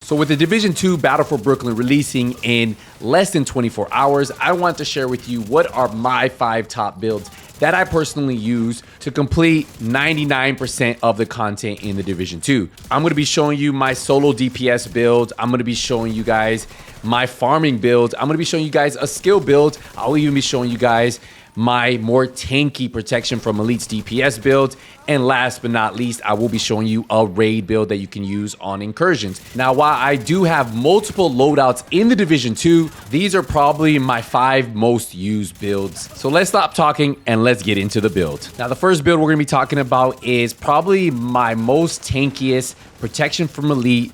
So with the Division 2 Battle for Brooklyn releasing in less than 24 hours, I want to share with you what are my 5 top builds that I personally use to complete 99% of the content in the Division 2. I'm gonna be showing you my solo DPS build. I'm gonna be showing you guys my farming build. I'm gonna be showing you guys a skill build. I'll even be showing you guys my more tanky protection from elites DPS build. And last but not least, I will be showing you a raid build that you can use on incursions. Now, while I do have multiple loadouts in the Division 2, these are probably my 5 most used builds. So let's stop talking and let's get into the build. Now, the first build we're gonna be talking about is probably my most tankiest protection from elite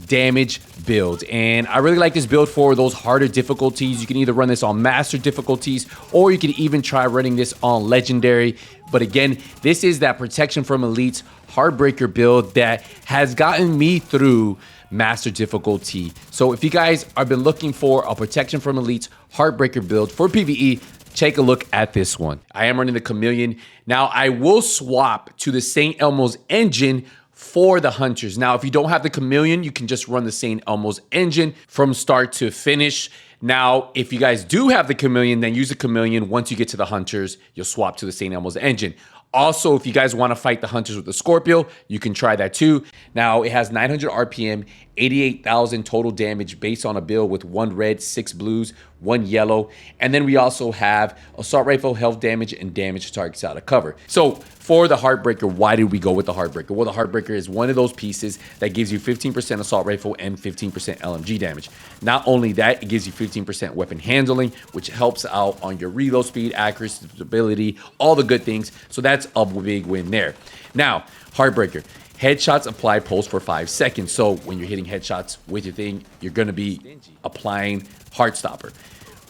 damage build, and I really like this build for those harder difficulties. You can either run this on master difficulties or you can even try running this on legendary. But again, this is that protection from elites heartbreaker build that has gotten me through master difficulty. So if you guys have been looking for a protection from elites heartbreaker build for PvE, take a look at this one. I am running the Chameleon. Now I will swap to the St. Elmo's engine for the hunters. Now, if you don't have the Chameleon, you can just run the St. Elmo's engine from start to finish. Now, if you guys do have the Chameleon, then use the Chameleon. Once you get to the hunters, you'll swap to the St. Elmo's engine. Also, if you guys want to fight the hunters with the Scorpio, you can try that too. Now, it has 900 RPM, 88,000 total damage based on a build with 1 red, 6 blues, 1 yellow. And then we also have assault rifle, health damage, and damage to targets out of cover. So for the Heartbreaker, why did we go with the Heartbreaker? Well, the Heartbreaker is one of those pieces that gives you 15% assault rifle and 15% LMG damage. Not only that, it gives you 15% weapon handling, which helps out on your reload speed, accuracy, stability, all the good things. So that's a big win there. Now, Heartbreaker. Headshots apply pulse for 5 seconds. So when you're hitting headshots with your thing, you're going to be applying Heartstopper.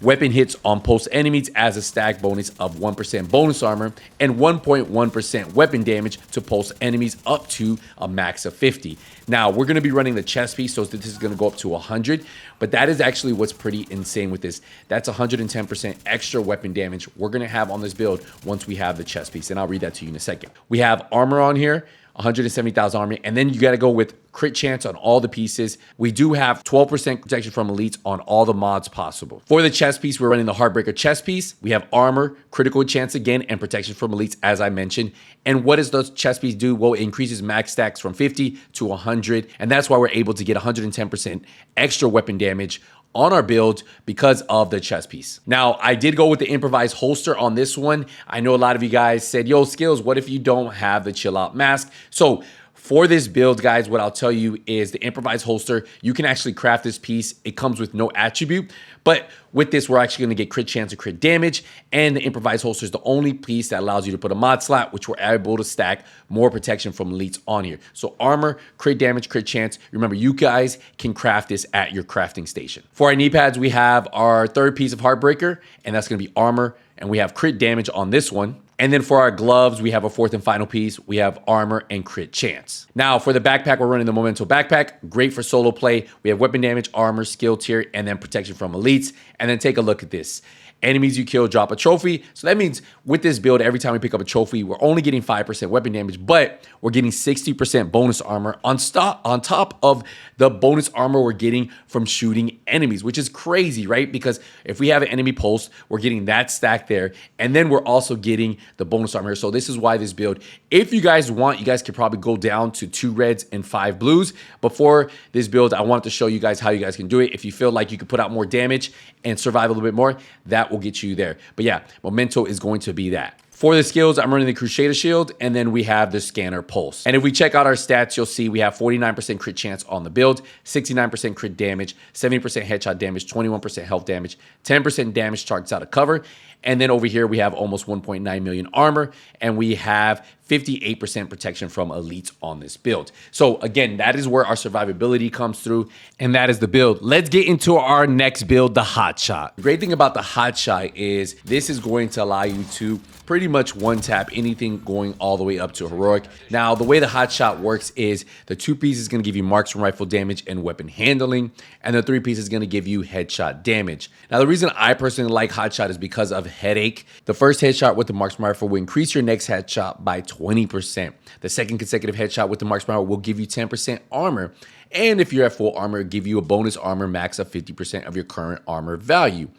Weapon hits on pulse enemies as a stack bonus of 1% bonus armor and 1.1% weapon damage to pulse enemies up to a max of 50. Now, we're going to be running the chest piece, so this is going to go up to 100, but that is actually what's pretty insane with this. That's 110% extra weapon damage we're going to have on this build once we have the chest piece, and I'll read that to you in a second. We have armor on here, 170,000 armor, and then you got to go with crit chance on all the pieces. We do have 12% protection from elites on all the mods possible. For the chest piece, we're running the Heartbreaker chest piece. We have armor, critical chance again, and protection from elites, as I mentioned. And what does the chest piece do? Well, it increases max stacks from 50 to 100, and that's why we're able to get 110% extra weapon damage on our build because of the chest piece. Now, I did go with the improvised holster on this one. I know a lot of you guys said, yo, Skills, what if you don't have the chill out mask? So for this build, guys, what I'll tell you is the improvised holster, you can actually craft this piece. It comes with no attribute, but with this, we're actually gonna get crit chance and crit damage, and the improvised holster is the only piece that allows you to put a mod slot, which we're able to stack more protection from elites on here. So armor, crit damage, crit chance. Remember, you guys can craft this at your crafting station. For our knee pads, we have our third piece of Heartbreaker, and that's gonna be armor, and we have crit damage on this one. And then for our gloves, we have a fourth and final piece. We have armor and crit chance. Now for the backpack, we're running the Memento backpack. Great for solo play. We have weapon damage, armor, skill tier, and then protection from elites. And then take a look at this. Enemies you kill drop a trophy. So that means with this build, every time we pick up a trophy, we're only getting 5% weapon damage, but we're getting 60% bonus armor on top of the bonus armor we're getting from shooting enemies, which is crazy, right? Because if we have an enemy pulse, we're getting that stack there, and then we're also getting the bonus armor. So this is why this build, if you guys want, you guys could probably go down to 2 reds and 5 blues. Before this build, I wanted to show you guys how you guys can do it. If you feel like you could put out more damage and survive a little bit more, that will get you there. But yeah, Memento is going to be that. For the skills, I'm running the Crusader Shield, and then we have the Scanner Pulse. And if we check out our stats, you'll see we have 49% crit chance on the build, 69% crit damage, 70% headshot damage, 21% health damage, 10% damage targets out of cover. And then over here, we have almost 1.9 million armor, and we have 58% protection from elites on this build. So again, that is where our survivability comes through, and that is the build. Let's get into our next build, the Hot Shot. The great thing about the Hot Shot is this is going to allow you to pretty much one tap anything going all the way up to heroic. Now, the way the Hot Shot works is the 2 piece is going to give you marksman rifle damage and weapon handling, and the 3 piece is going to give you headshot damage. Now, the reason I personally like Hot Shot is because of headache. The first headshot with the marksman rifle will increase your next headshot by 20%. The second consecutive headshot with the marksman rifle will give you 10% armor, And if you're at full armor, give you a bonus armor max of 50% of your current armor value.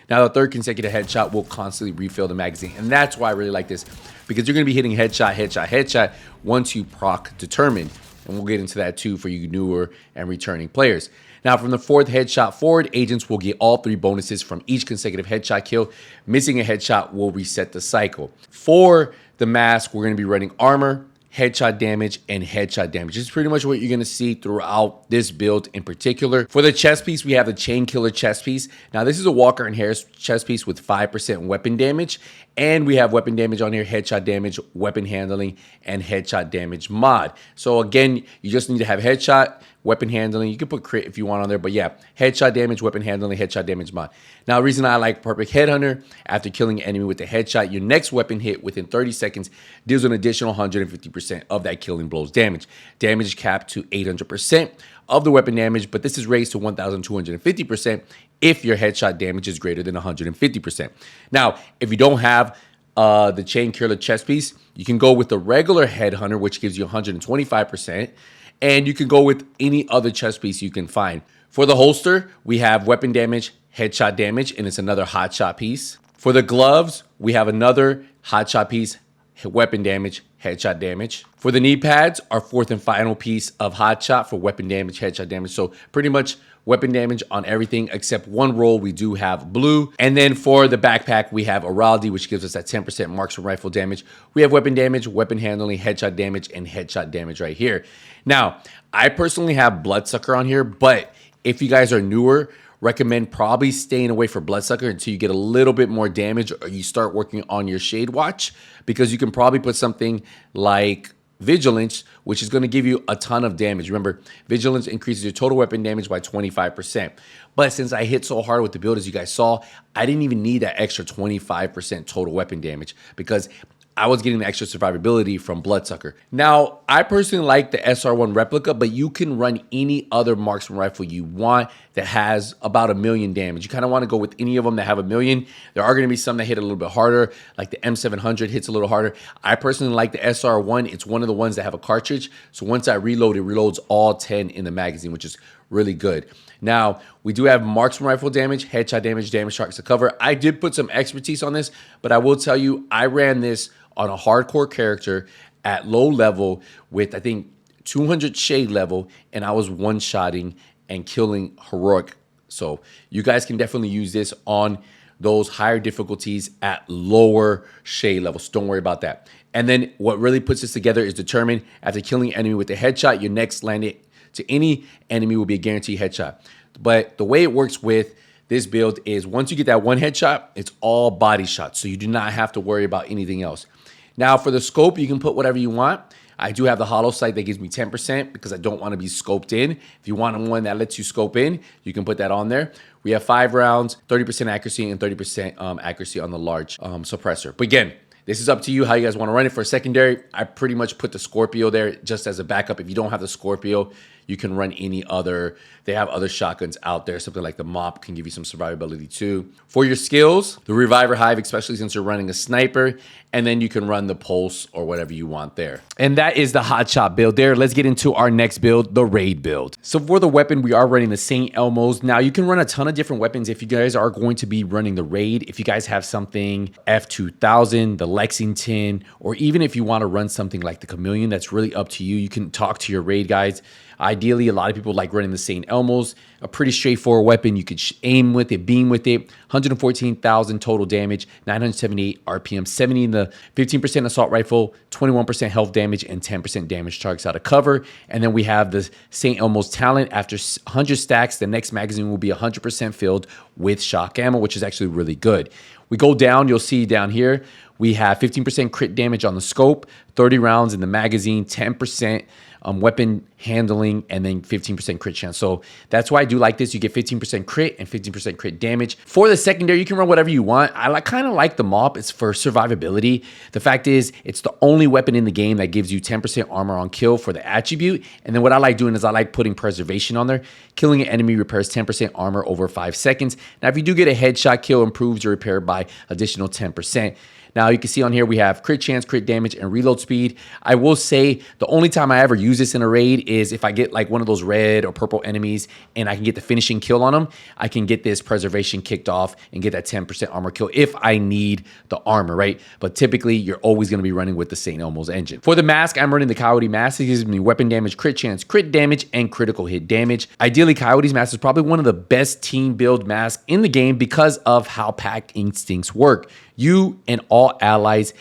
Now, the third consecutive headshot will constantly refill the magazine. And that's why I really like this, because you're going to be hitting headshot, headshot, headshot once you proc determined. And we'll get into that too for you newer and returning players. Now, from the fourth headshot forward, agents will get all 3 bonuses from each consecutive headshot kill. Missing a headshot will reset the cycle. For the mask, we're going to be running armor, headshot damage, and headshot damage. This is pretty much what you're going to see throughout this build in particular. For the chest piece, we have the chain killer chest piece. Now, this is a Walker and Harris chest piece with 5% weapon damage. And we have weapon damage on here, headshot damage, weapon handling, and headshot damage mod. So again, you just need to have headshot, weapon handling. You can put crit if you want on there, but yeah, headshot damage, weapon handling, headshot damage mod. Now, the reason I like Perfect Headhunter, after killing an enemy with a headshot, your next weapon hit within 30 seconds deals an additional 150% of that killing blow's damage. Damage is capped to 800% of the weapon damage, but this is raised to 1,250% if your headshot damage is greater than 150%. Now, if you don't have the chain killer chest piece, you can go with the regular Headhunter, which gives you 125%, and you can go with any other chest piece you can find. For the holster, we have weapon damage, headshot damage, and it's another hotshot piece. For the gloves, we have another hotshot piece, weapon damage, headshot damage. For the knee pads, our fourth and final piece of hotshot for weapon damage, headshot damage. So pretty much weapon damage on everything except one roll we do have blue. And then for the backpack, we have Araldi, which gives us that 10% marksman rifle damage. We have weapon damage, weapon handling, headshot damage, and headshot damage right here. Now, I personally have Bloodsucker on here, but if you guys are newer, recommend probably staying away from Bloodsucker until you get a little bit more damage or you start working on your Shade Watch, because you can probably put something like Vigilance, which is going to give you a ton of damage. Remember, Vigilance increases your total weapon damage by 25%. But since I hit so hard with the build, as you guys saw, I didn't even need that extra 25% total weapon damage because I was getting the extra survivability from Bloodsucker. Now, I personally like the SR1 replica, but you can run any other marksman rifle you want that has about 1 million damage. You kind of want to go with any of them that have 1 million. There are going to be some that hit a little bit harder, like the M700 hits a little harder. I personally like the SR1. It's one of the ones that have a cartridge. So once I reload, it reloads all 10 in the magazine, which is really good. Now, we do have marksman rifle damage, headshot damage, damage targets to cover. I did put some expertise on this, but I will tell you, I ran this on a hardcore character at low level with, I think, 200 shade level, and I was one-shotting and killing heroic. So you guys can definitely use this on those higher difficulties at lower shade levels. Don't worry about that. And then what really puts this together is determined after killing an enemy with a headshot, your next landed to any enemy will be a guaranteed headshot. But the way it works with this build is once you get that one headshot, it's all body shots. So you do not have to worry about anything else. Now, for the scope, you can put whatever you want. I do have the hollow sight that gives me 10% because I don't want to be scoped in. If you want one that lets you scope in, you can put that on there. We have 5 rounds, 30% accuracy, and 30% accuracy on the large suppressor. But again, this is up to you how you guys want to run it. For secondary, I pretty much put the Scorpio there just as a backup. If you don't have the Scorpio, you can run any other. They have other shotguns out there. Something like the Mop can give you some survivability too. For your skills, the Reviver Hive, especially since you're running a sniper, and then you can run the Pulse or whatever you want there. And that is the hotshot build there. Let's get into our next build, the Raid build. So for the weapon, we are running the St. Elmo's. Now, you can run a ton of different weapons if you guys are going to be running the Raid. If you guys have something F2000, the Lexington, or even if you want to run something like the Chameleon, that's really up to you. You can talk to your Raid guys. Ideally, a lot of people like running the St. Elmo's, a pretty straightforward weapon. You could aim with it, beam with it, 114,000 total damage, 978 RPM, 70 in the 15% assault rifle, 21% health damage, and 10% damage targets out of cover. And then we have the St. Elmo's talent. After 100 stacks, the next magazine will be 100% filled with shock ammo, which is actually really good. We go down, you'll see down here, we have 15% crit damage on the scope, 30 rounds in the magazine, 10% weapon handling, and then 15% crit chance. So that's why I do like this. You get 15% crit and 15% crit damage. For the secondary, you can run whatever you want. I kind of like the Mop. It's for survivability. The fact is, it's the only weapon in the game that gives you 10% armor on kill for the attribute. And then what I like doing is I like putting preservation on there. Killing an enemy repairs 10% armor over 5 seconds. Now, if you do get a headshot kill, improves your repair by additional 10%. Now you can see on here we have crit chance, crit damage, and reload speed. I will say the only time I ever use this in a raid is if I get like one of those red or purple enemies and I can get the finishing kill on them, I can get this preservation kicked off and get that 10% armor kill if I need the armor, right? But typically you're always going to be running with the St. Elmo's engine. For the mask, I'm running the Coyote mask. It gives me weapon damage, crit chance, crit damage, and critical hit damage. Ideally, Coyote's mask is probably one of the best team build masks in the game because of how pack instincts work. You and all allies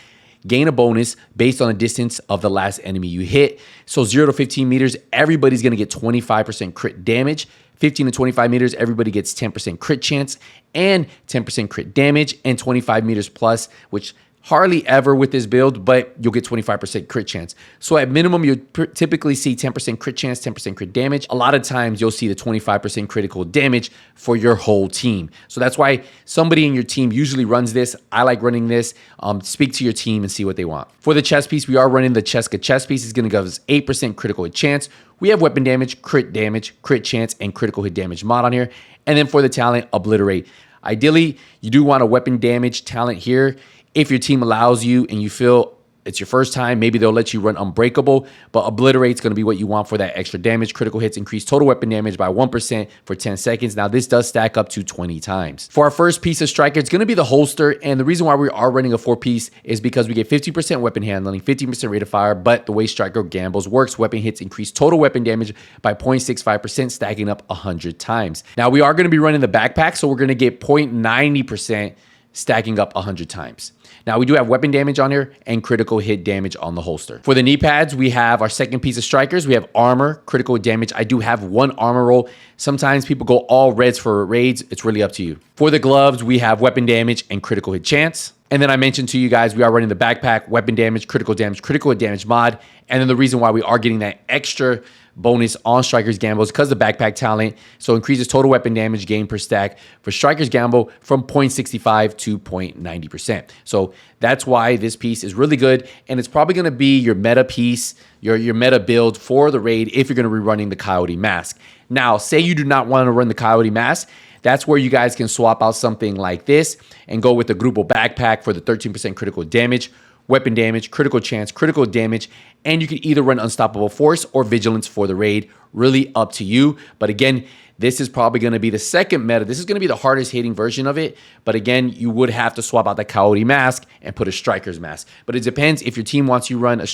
gain a bonus based on the distance of the last enemy you hit. So 0 to 15 meters, everybody's going to get 25% crit damage. 15 to 25 meters, everybody gets 10% crit chance and 10% crit damage, and 25 meters plus, which hardly ever with this build, but you'll get 25% crit chance. So at minimum, you typically see 10% crit chance, 10% crit damage. A lot of times you'll see the 25% critical damage for your whole team. So that's why somebody in your team usually runs this. I like running this. Speak to your team and see what they want. For the chest piece, we are running the Cheska chest piece. It's going to give us 8% critical hit chance. We have weapon damage, crit chance, and critical hit damage mod on here. And then for the talent, Obliterate. Ideally, you do want a weapon damage talent here. If your team allows you and you feel it's your first time, maybe they'll let you run Unbreakable, but Obliterate's going to be what you want for that extra damage. Critical hits increase total weapon damage by 1% for 10 seconds. Now, this does stack up to 20 times. For our first piece of Striker, it's going to be the holster, and the reason why we are running a 4-piece is because we get 50% weapon handling, 15% rate of fire, but the way Striker gambles works, weapon hits increase total weapon damage by 0.65%, stacking up 100 times. Now, we are going to be running the backpack, so we're going to get 0.90%, stacking up 100 times. Now, we do have weapon damage on here and critical hit damage on the holster. For the knee pads, we have our second piece of Strikers. We have armor, critical damage. I do have one armor roll. Sometimes people go all reds for raids. It's really up to you. For the gloves, we have weapon damage and critical hit chance. And then I mentioned to you guys, we are running the backpack, weapon damage, critical hit damage mod. And then the reason why we are getting that extra bonus on Striker's Gamble is because of the backpack talent. So increases total weapon damage gain per stack for Striker's Gamble from 0.65 to 0.90%. So that's why this piece is really good. And it's probably going to be your meta piece, your meta build for the raid if you're going to be running the Coyote mask. Now, say you do not want to run the Coyote mask. That's where you guys can swap out something like this and go with the Grupo backpack for the 13% critical damage, weapon damage, critical chance, critical damage, and you can either run Unstoppable Force or Vigilance for the raid. Really up to you. But again, this is probably going to be the second meta. This is going to be the hardest hitting version of it. But again, you would have to swap out the Coyote mask and put a Striker's mask. But it depends if your team wants you run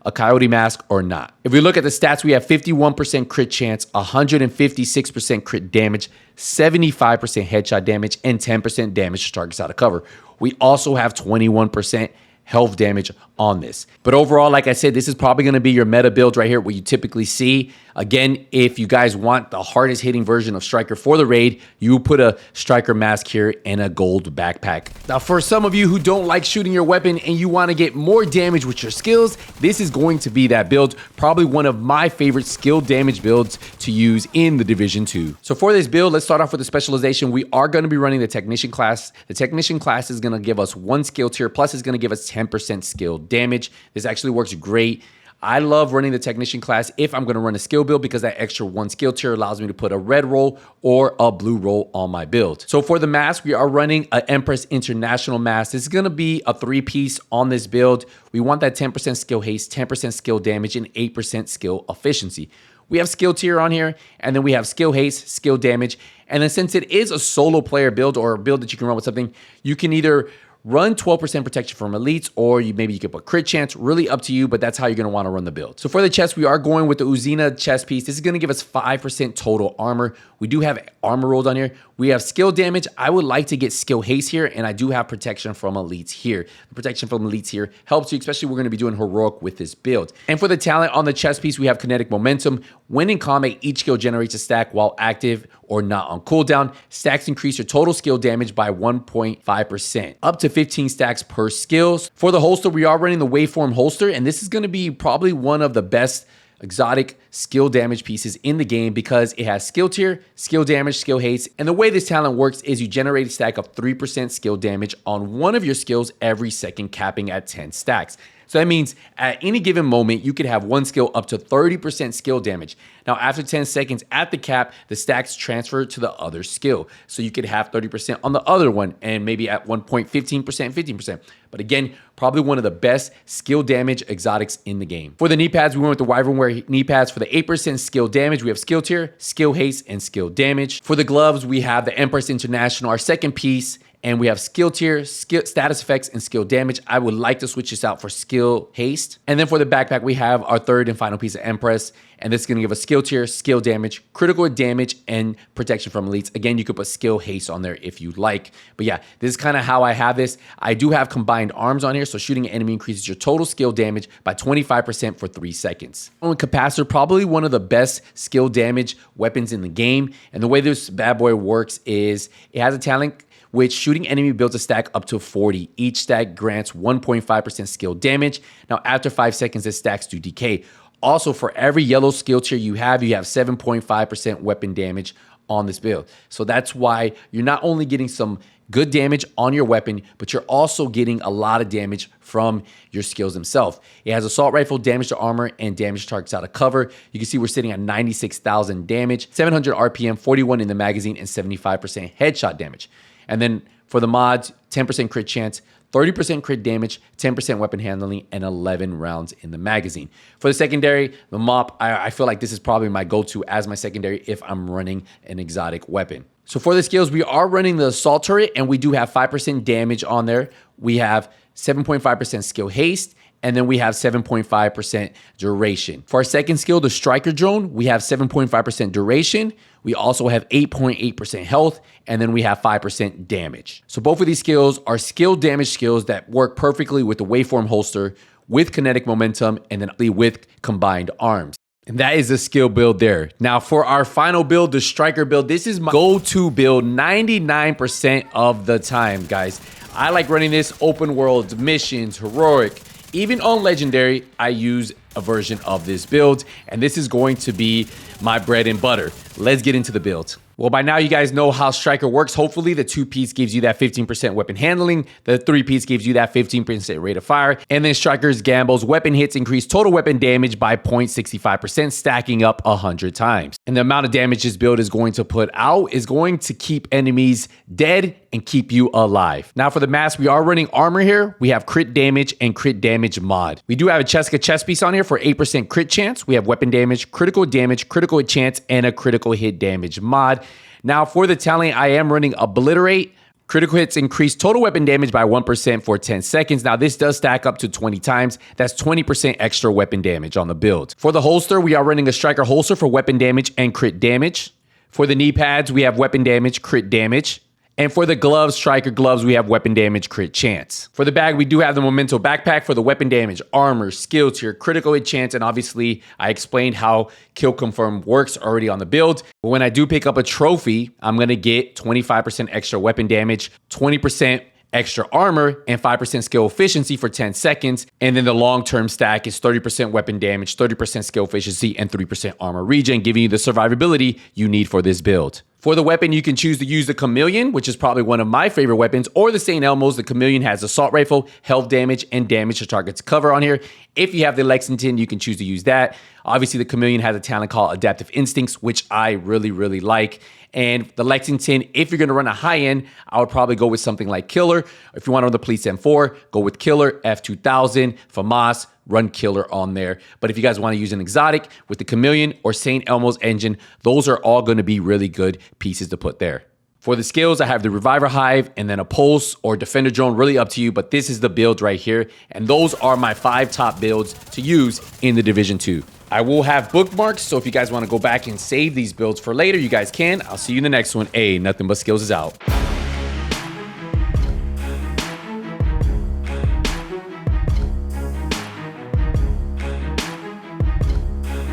a Coyote mask or not. If we look at the stats, we have 51% crit chance, 156% crit damage, 75% headshot damage, and 10% damage to targets out of cover. We also have 21% health damage on this. But overall, like I said, this is probably going to be your meta build right here, what you typically see. Again, if you guys want the hardest hitting version of Striker for the raid, you put a Striker mask here and a gold backpack. Now, for some of you who don't like shooting your weapon and you want to get more damage with your skills, this is going to be that build. Probably one of my favorite skill damage builds to use in the Division 2. So for this build, let's start off with the specialization. We are going to be running the Technician class. The Technician class is going to give us one skill tier, plus it's going to give us 10% skill damage. This actually works great. I love running the Technician class if I'm going to run a skill build because that extra one skill tier allows me to put a red roll or a blue roll on my build. So for the mask, we are running an Empress International mask. This is going to be a 3-piece on this build. We want that 10% skill haste, 10% skill damage, and 8% skill efficiency. We have skill tier on here, and then we have skill haste, skill damage. And then since it is a solo player build or a build that you can run with something, you can either run 12% protection from elites, or maybe you could put crit chance, really up to you, but that's how you're going to want to run the build. So for the chest, we are going with the Uzina chest piece. This is going to give us 5% total armor. We do have armor rolled on here. We have skill damage. I would like to get skill haste here, and I do have protection from elites here. The protection from elites here helps you, especially we're going to be doing heroic with this build. And for the talent on the chest piece, we have kinetic momentum. When in combat, each skill generates a stack while active or not on cooldown. Stacks increase your total skill damage by 1.5%, up to 15 stacks per skills. For the holster, we are running the Waveform holster, and this is going to be probably one of the best exotic skill damage pieces in the game because it has skill tier, skill damage, skill haste. And the way this talent works is you generate a stack of 3% skill damage on one of your skills every second, capping at 10 stacks. So that means at any given moment, you could have one skill up to 30% skill damage. Now, after 10 seconds at the cap, the stacks transfer to the other skill. So you could have 30% on the other one, and maybe at one point 15%, 15%. But again, probably one of the best skill damage exotics in the game. For the knee pads, we went with the Wyvern Wear knee pads. For the 8% skill damage, we have skill tier, skill haste, and skill damage. For the gloves, we have the Empress International, our second piece, and we have skill tier, skill status effects, and skill damage. I would like to switch this out for skill haste. And then for the backpack, we have our third and final piece of Empress, and this is going to give us skill tier, skill damage, critical damage, and protection from elites. Again, you could put skill haste on there if you like. But yeah, this is kind of how I have this. I do have combined arms on here, so shooting an enemy increases your total skill damage by 25% for 3 seconds. Capacitor, probably one of the best skill damage weapons in the game. And the way this bad boy works is it has a talent which shooting enemy builds a stack up to 40. Each stack grants 1.5% skill damage. Now, after 5 seconds, this stacks to decay. Also, for every yellow skill tier you have 7.5% weapon damage on this build. So that's why you're not only getting some good damage on your weapon, but you're also getting a lot of damage from your skills themselves. It has assault rifle, damage to armor, and damage targets out of cover. You can see we're sitting at 96,000 damage, 700 RPM, 41 in the magazine, and 75% headshot damage. And then for the mods, 10% crit chance, 30% crit damage, 10% weapon handling, and 11 rounds in the magazine. For the secondary, the mop, I feel like this is probably my go-to as my secondary if I'm running an exotic weapon. So for the skills, we are running the assault turret, and we do have 5% damage on there. We have 7.5% skill haste, and then we have 7.5% duration. For our second skill, the striker drone, we have 7.5% duration. We also have 8.8% health, and then we have 5% damage. So both of these skills are skill damage skills that work perfectly with the waveform holster, with kinetic momentum, and then with combined arms. And that is the skill build there. Now for our final build, the striker build, this is my go-to build 99% of the time, guys. I like running this open world, missions, heroic. Even on legendary, I use a version of this build, and this is going to be my bread and butter. Let's get into the build. Well, by now you guys know how Striker works. Hopefully the 2-piece gives you that 15% weapon handling, the 3-piece gives you that 15% rate of fire, and then Striker's gambles, weapon hits increase total weapon damage by 0.65%, stacking up 100 times. And the amount of damage this build is going to put out is going to keep enemies dead and keep you alive. Now for the mask, we are running armor here. We have crit damage and crit damage mod. We do have a Cheska chest piece on here for 8% crit chance. We have weapon damage, critical hit chance, and a critical hit damage mod. Now for the talent, I am running Obliterate. Critical hits increase total weapon damage by 1% for 10 seconds. Now this does stack up to 20 times. That's 20% extra weapon damage on the build. For the holster, we are running a Striker holster for weapon damage and crit damage. For the knee pads, we have weapon damage, crit damage. And for the gloves, Striker gloves, we have weapon damage, crit chance. For the bag, we do have the Memento backpack for the weapon damage, armor, skill tier, critical hit chance, and obviously I explained how kill confirm works already on the build. But when I do pick up a trophy, I'm gonna get 25% extra weapon damage, 20% extra armor, and 5% skill efficiency for 10 seconds. And then the long-term stack is 30% weapon damage, 30% skill efficiency, and 3% armor regen, giving you the survivability you need for this build. For the weapon, you can choose to use the Chameleon, which is probably one of my favorite weapons, or the St. Elmo's. The Chameleon has assault rifle, health damage, and damage to targets cover on here. If you have the Lexington, you can choose to use that. Obviously, the Chameleon has a talent called Adaptive Instincts, which I really, really like. And the Lexington, if you're going to run a high end, I would probably go with something like Killer. If you want to run the Police M4, go with Killer, F2000, FAMAS, run Killer on there. But if you guys want to use an exotic with the Chameleon or St. Elmo's engine, those are all going to be really good pieces to put there. For the skills, I have the Reviver Hive and then a Pulse or Defender Drone, really up to you, but this is the build right here. And those are my 5 top builds to use in the Division 2. I will have bookmarks, so if you guys want to go back and save these builds for later, you guys can. I'll see you in the next one. Nothing but skills is out.